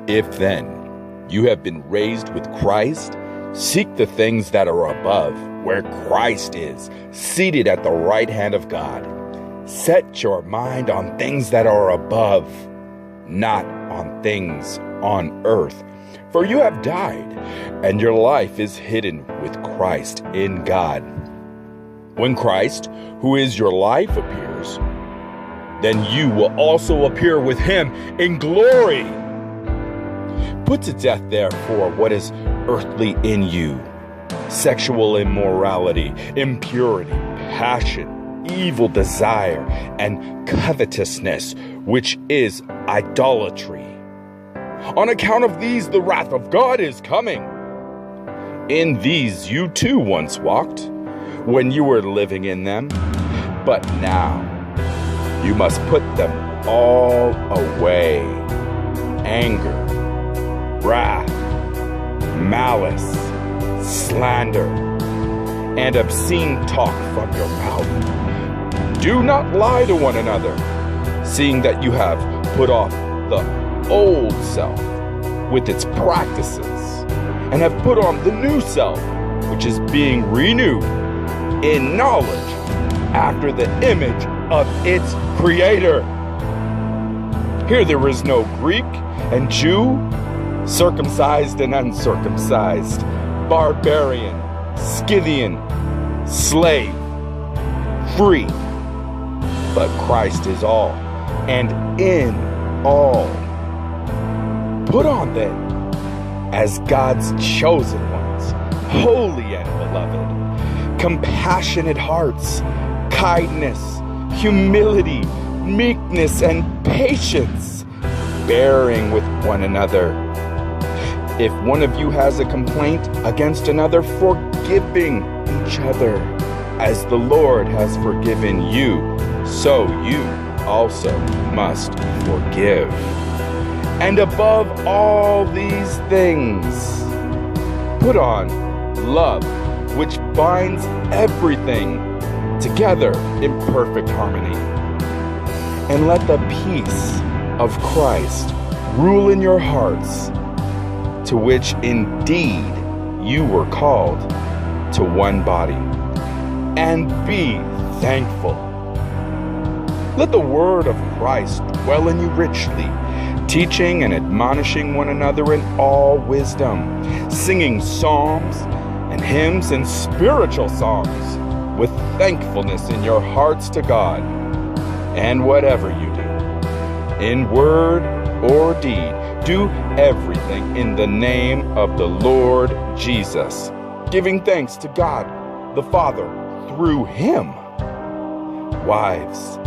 If then you have been raised with Christ, seek the things that are above, where Christ is, seated at the right hand of God. Set your mind on things that are above, not on things on earth. For you have died, and your life is hidden with Christ in God. When Christ, who is your life, appears, then you will also appear with him in glory. Put to death, therefore, what is earthly in you: sexual immorality, impurity, passion, evil desire, and covetousness, which is idolatry. On account of these, the wrath of God is coming. In these you too once walked, when you were living in them, but now you must put them all away: anger, wrath, malice, slander, and obscene talk from your mouth. Do not lie to one another, seeing that you have put off the old self with its practices, and have put on the new self, which is being renewed in knowledge after the image of its creator. Here there is no Greek and Jew, circumcised and uncircumcised, barbarian, Scythian, slave, free, but Christ is all, and in all. Put on then, as God's chosen ones, holy and beloved, compassionate hearts, kindness, humility, meekness, and patience, bearing with one another. If one of you has a complaint against another, forgiving each other, as the Lord has forgiven you, so you also must forgive. And above all these things, put on love, which binds everything together in perfect harmony. And let the peace of Christ rule in your hearts, to which indeed you were called to one body. And be thankful. Let the word of Christ dwell in you richly, teaching and admonishing one another in all wisdom, singing psalms and hymns and spiritual songs with thankfulness in your hearts to God. And whatever you do, in word or deed, do everything in the name of the Lord Jesus, giving thanks to God the Father through him. Wives,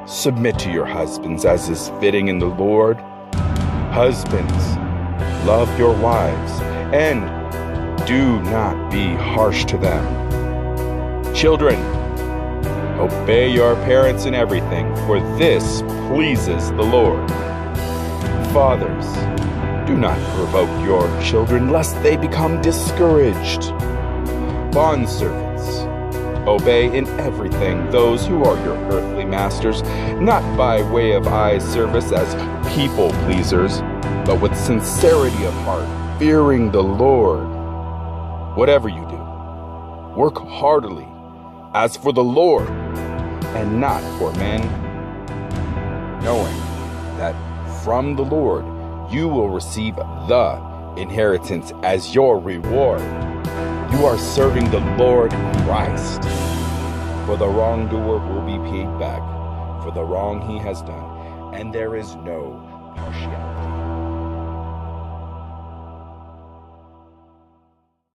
submit to your husbands as is fitting in the Lord. Husbands, love your wives, and do not be harsh to them. Children, obey your parents in everything, for this pleases the Lord. Fathers, do not provoke your children, lest they become discouraged. Bondservants, obey in everything those who are your earthly masters, not by way of eye service as people pleasers, but with sincerity of heart, fearing the Lord. Whatever you do, work heartily as for the Lord and not for men, knowing that from the Lord you will receive the inheritance as your reward. You are serving the Lord Christ. For the wrongdoer will be paid back for the wrong he has done, and there is no partiality.